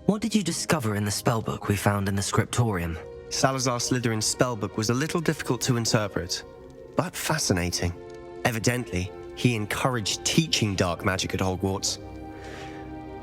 What did you discover in the spellbook we found in the scriptorium? Salazar Slytherin's spellbook was a little difficult to interpret, but fascinating. Evidently, he encouraged teaching dark magic at Hogwarts.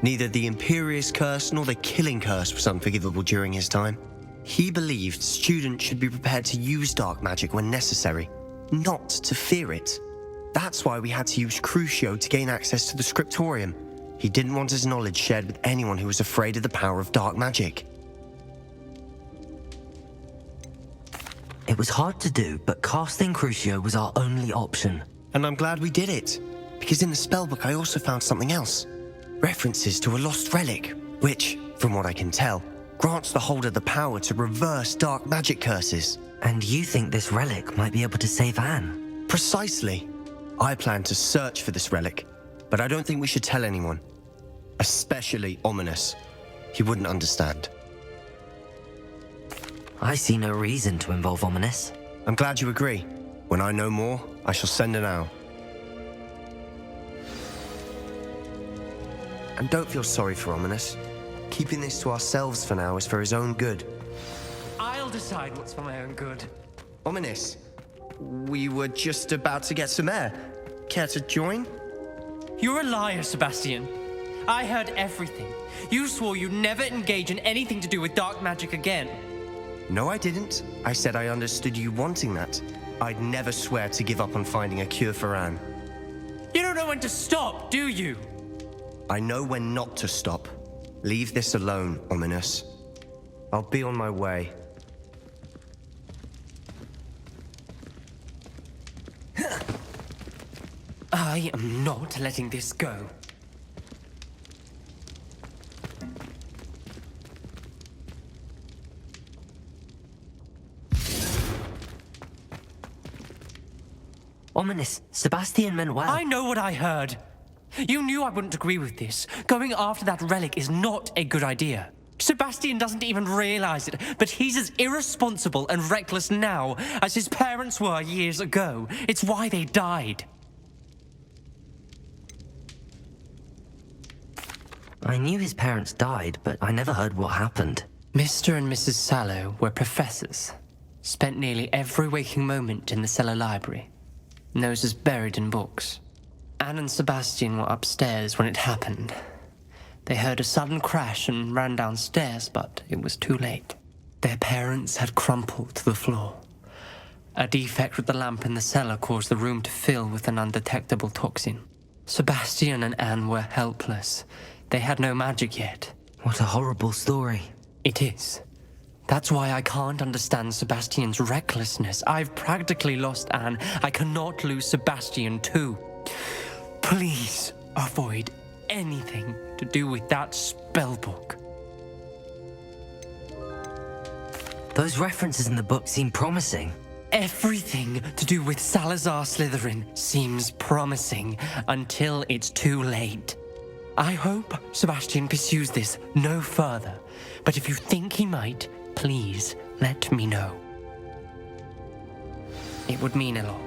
Neither the Imperious Curse nor the Killing Curse was unforgivable during his time. He believed students should be prepared to use dark magic when necessary, not to fear it. That's why we had to use Crucio to gain access to the scriptorium. He didn't want his knowledge shared with anyone who was afraid of the power of dark magic. It was hard to do, but casting Crucio was our only option. And I'm glad we did it, because in the spellbook I also found something else. References to a lost relic, which, from what I can tell, grants the holder the power to reverse dark magic curses. And you think this relic might be able to save Anne? Precisely. I plan to search for this relic, but I don't think we should tell anyone. Especially Ominous. He wouldn't understand. I see no reason to involve Ominous. I'm glad you agree. When I know more, I shall send an owl. And don't feel sorry for Ominous. Keeping this to ourselves for now is for his own good. I'll decide what's for my own good. Ominous, we were just about to get some air. Care to join? You're a liar, Sebastian. I heard everything. You swore you'd never engage in anything to do with dark magic again. No, I didn't. I said I understood you wanting that. I'd never swear to give up on finding a cure for Anne. You don't know when to stop, do you? I know when not to stop. Leave this alone, Ominous. I'll be on my way. I am not letting this go. Ominous, Sebastian meant well. I know what I heard. You knew I wouldn't agree with this. Going after that relic is not a good idea. Sebastian doesn't even realize it, but he's as irresponsible and reckless now as his parents were years ago. It's why they died. I knew his parents died, but I never heard what happened. Mr. and Mrs. Sallow were professors. Spent nearly every waking moment in the cellar library. Noses buried in books. Anne and Sebastian were upstairs when it happened. They heard a sudden crash and ran downstairs, but it was too late. Their parents had crumpled to the floor. A defect with the lamp in the cellar caused the room to fill with an undetectable toxin. Sebastian and Anne were helpless. They had no magic yet. What a horrible story. It is. That's why I can't understand Sebastian's recklessness. I've practically lost Anne. I cannot lose Sebastian too. Please avoid anything to do with that spellbook. Those references in the book seem promising. Everything to do with Salazar Slytherin seems promising until it's too late. I hope Sebastian pursues this no further, but if you think he might, please let me know. It would mean a lot.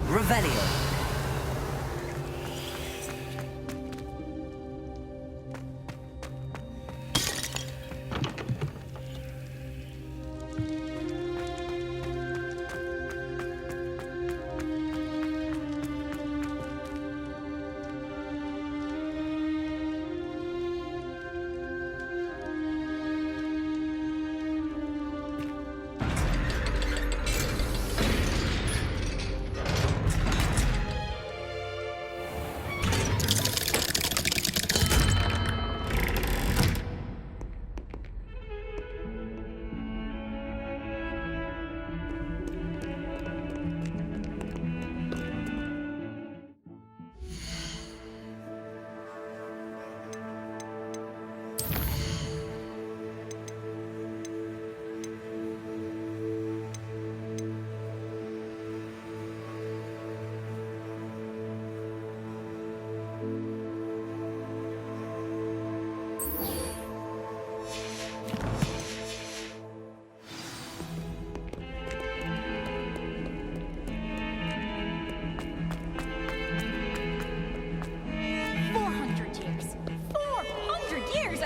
Revelio.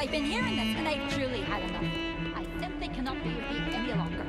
I've been hearing this, and I've truly had enough. I simply cannot be your thief any longer.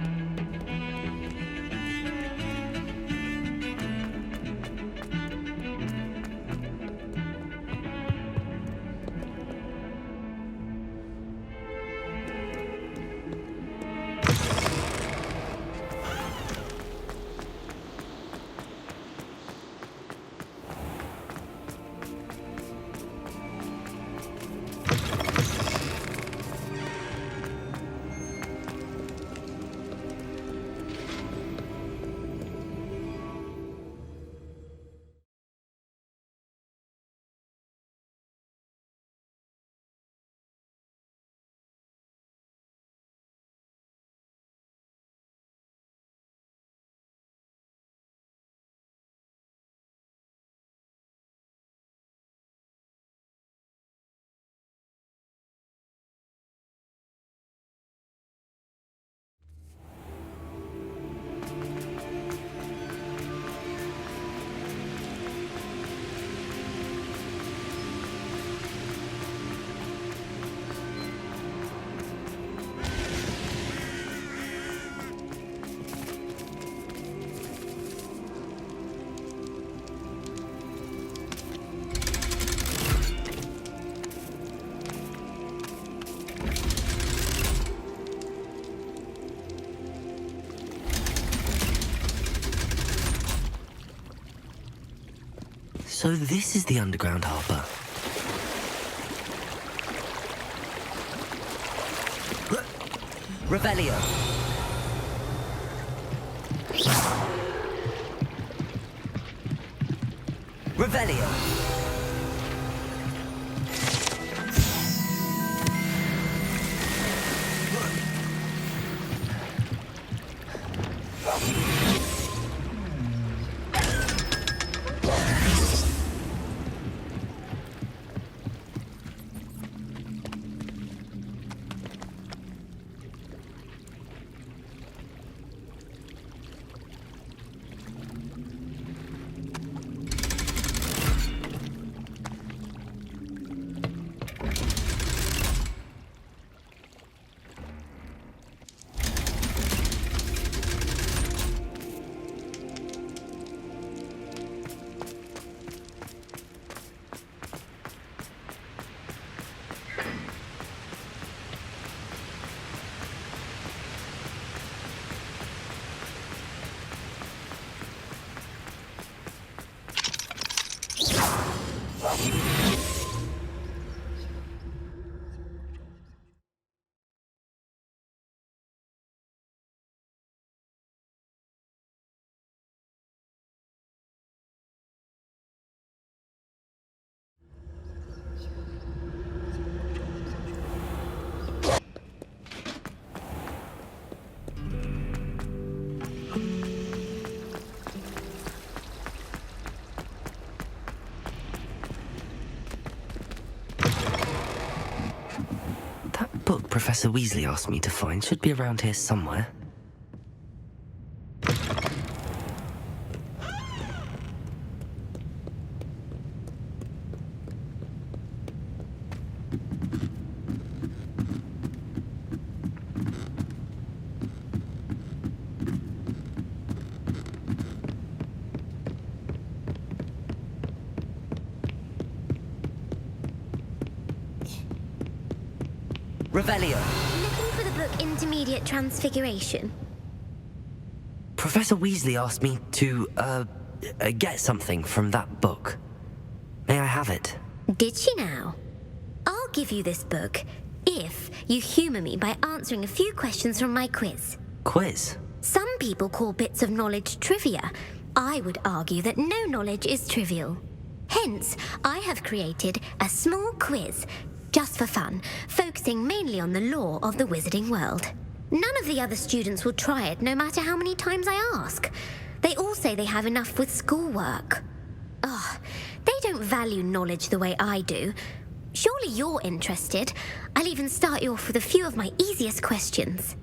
So this is the underground harbour. Revelio. Revelio. Book Professor Weasley asked me to find should be around here somewhere. Revelio. Looking for the book Intermediate Transfiguration? Professor Weasley asked me to, get something from that book. May I have it? Did she now? I'll give you this book if you humour me by answering a few questions from my quiz. Quiz? Some people call bits of knowledge trivia. I would argue that no knowledge is trivial. Hence, I have created a small quiz just for fun, focusing mainly on the lore of the wizarding world. None of the other students will try it, no matter how many times I ask. They all say they have enough with schoolwork. Ugh, they don't value knowledge the way I do. Surely you're interested. I'll even start you off with a few of my easiest questions.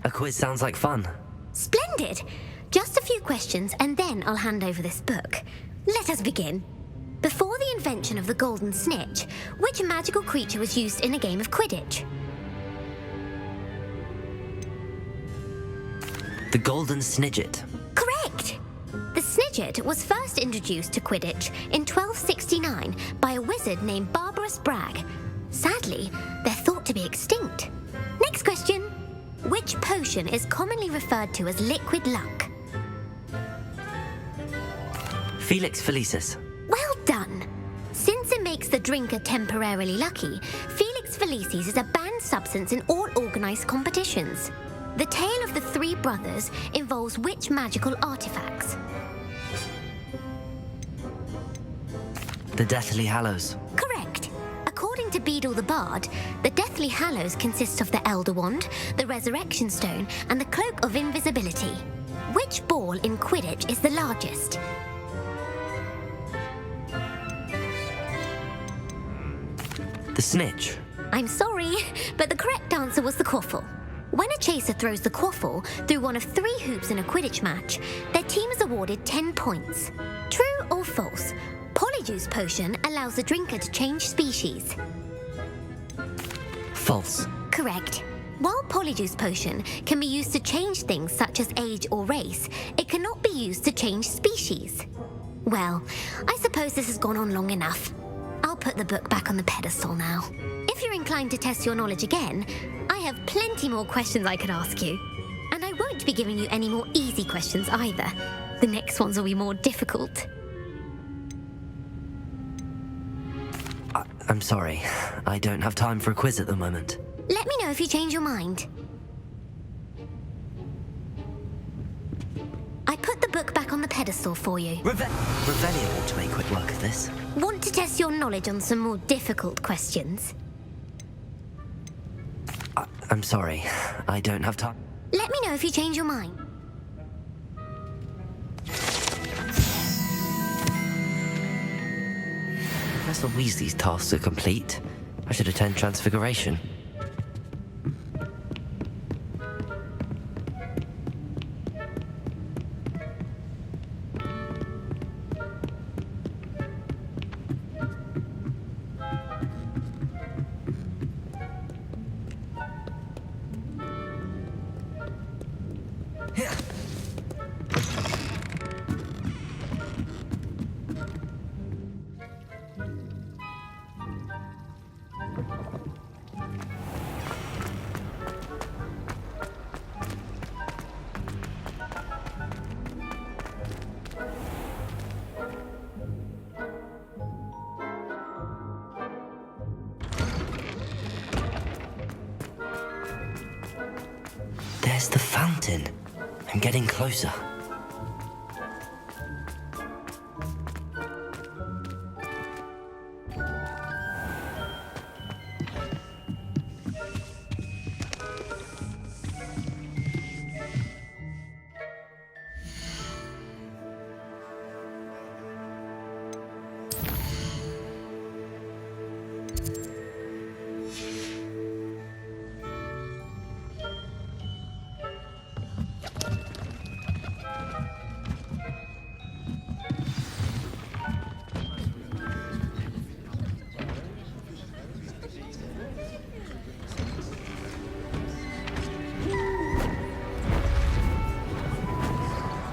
A quiz sounds like fun. Splendid! Just a few questions, and then I'll hand over this book. Let us begin. Before the invention of the golden snitch, which magical creature was used in a game of Quidditch? The Golden Snidget. Correct! The Snidget was first introduced to Quidditch in 1269 by a wizard named Barbarous Bragg. Sadly, they're thought to be extinct. Next question. Which potion is commonly referred to as liquid luck? Felix Felicis. Well done! Since it makes the drinker temporarily lucky, Felix Felicis is a banned substance in all organized competitions. The tale of the three brothers involves which magical artifacts? The Deathly Hallows. Correct. According to Beedle the Bard, the Deathly Hallows consists of the Elder Wand, the Resurrection Stone, and the Cloak of Invisibility. Which ball in Quidditch is the largest? The Snitch. I'm sorry, but the correct answer was the quaffle. When a chaser throws the quaffle through one of 3 hoops in a Quidditch match, their team is awarded 10 points. True or false? Polyjuice Potion allows the drinker to change species. False. Correct. While Polyjuice Potion can be used to change things such as age or race, it cannot be used to change species. Well, I suppose this has gone on long enough. I'll put the book back on the pedestal now. If you're inclined to test your knowledge again, I have plenty more questions I could ask you. And I won't be giving you any more easy questions either. The next ones will be more difficult. I'm sorry. I don't have time for a quiz at the moment. Let me know if you change your mind. I put the book back on the pedestal for you. Revelio ought to make quick work of this. Want to test your knowledge on some more difficult questions? I'm sorry. I don't have time. Let me know if you change your mind. Professor Weasley's tasks are complete. I should attend Transfiguration. There's the fountain. I'm getting closer.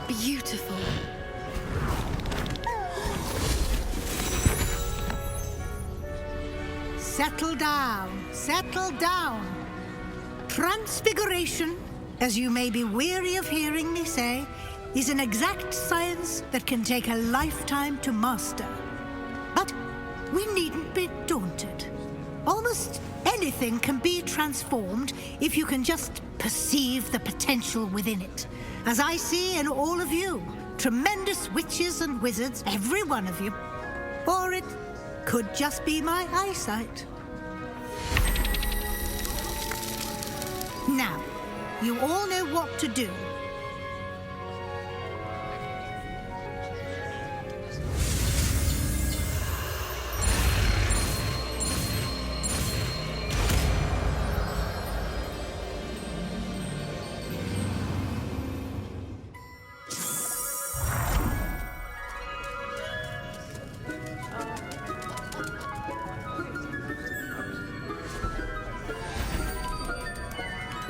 Beautiful. Settle down, settle down. Transfiguration, as you may be weary of hearing me say, is an exact science that can take a lifetime to master. But we needn't be daunted. Almost anything can be transformed if you can just perceive the potential within it. As I see in all of you, tremendous witches and wizards, every one of you. Or it could just be my eyesight. Now, you all know what to do.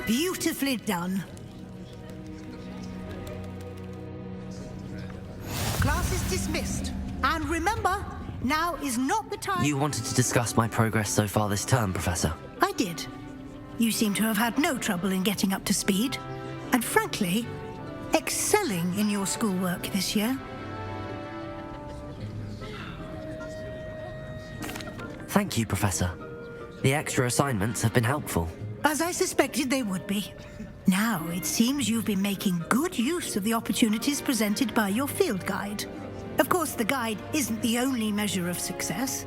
Beautifully done. Class is dismissed. And remember, now is not the time... You wanted to discuss my progress so far this term, Professor. I did. You seem to have had no trouble in getting up to speed. And frankly, excelling in your schoolwork this year. Thank you, Professor. The extra assignments have been helpful. As I suspected they would be. Now, it seems you've been making good use of the opportunities presented by your field guide. Of course, the guide isn't the only measure of success.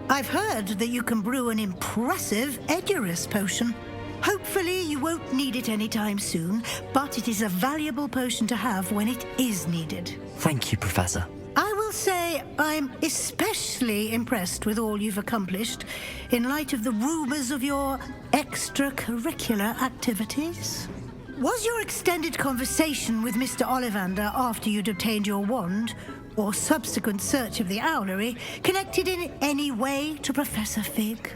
I've heard that you can brew an impressive Edurus potion. Hopefully, you won't need it anytime soon, but it is a valuable potion to have when it is needed. Thank you, Professor. I will say I'm especially impressed with all you've accomplished in light of the rumors of your extracurricular activities. Was your extended conversation with Mr. Ollivander after you'd obtained your wand, or subsequent search of the owlery, connected in any way to Professor Fig?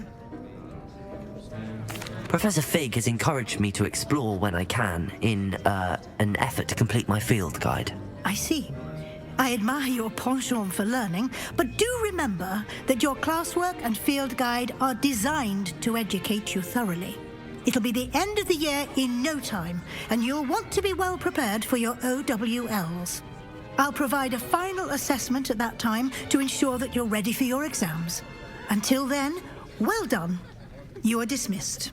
Professor Fig has encouraged me to explore when I can in an effort to complete my field guide. I see. I admire your penchant for learning, but do remember that your classwork and field guide are designed to educate you thoroughly. It'll be the end of the year in no time, and you'll want to be well prepared for your OWLs. I'll provide a final assessment at that time to ensure that you're ready for your exams. Until then, well done. You are dismissed.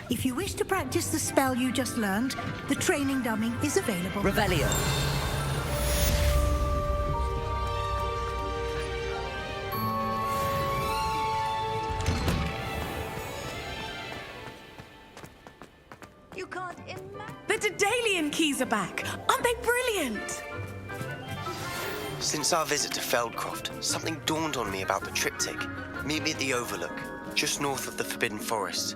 If you wish to practice the spell you just learned, the training dummy is available. Revelio. You can't imagine. The Daedalian keys are back. Aren't they brilliant? Since our visit to Feldcroft, something dawned on me about the triptych. Meet me at the Overlook, just north of the Forbidden Forest.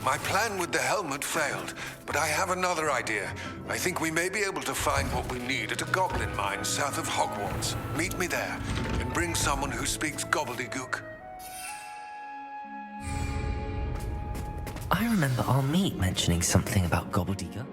My plan with the helmet failed, but I have another idea. I think we may be able to find what we need at a goblin mine south of Hogwarts. Meet me there, and bring someone who speaks gobbledygook. I remember our meet mentioning something about gobbledygook.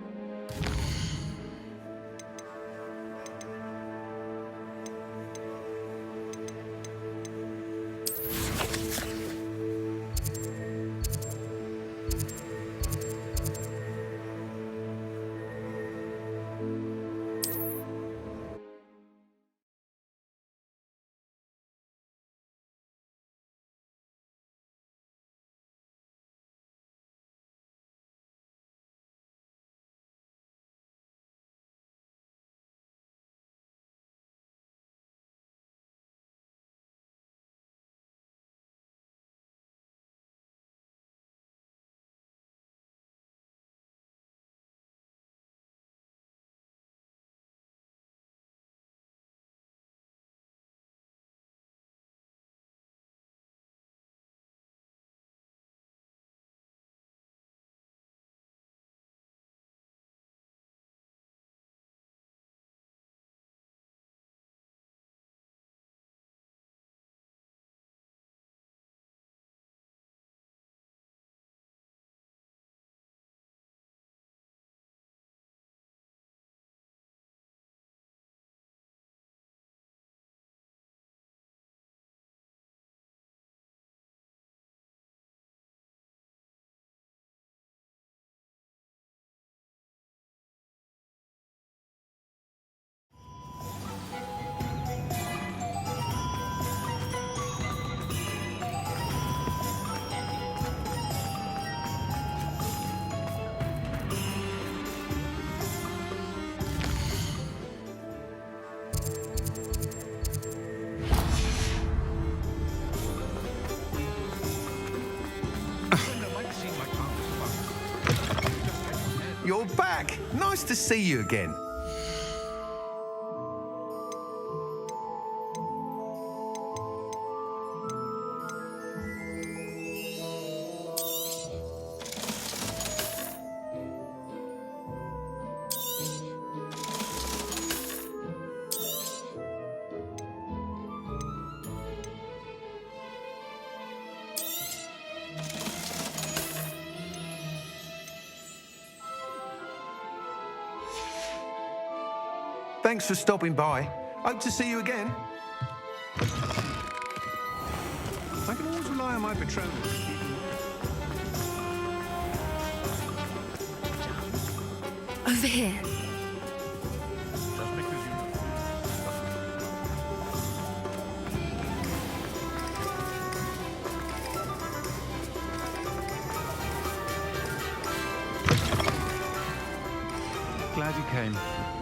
you're back. Nice to see you again. Thanks for stopping by. Hope to see you again. I can always rely on my patron. Over here. Glad you came.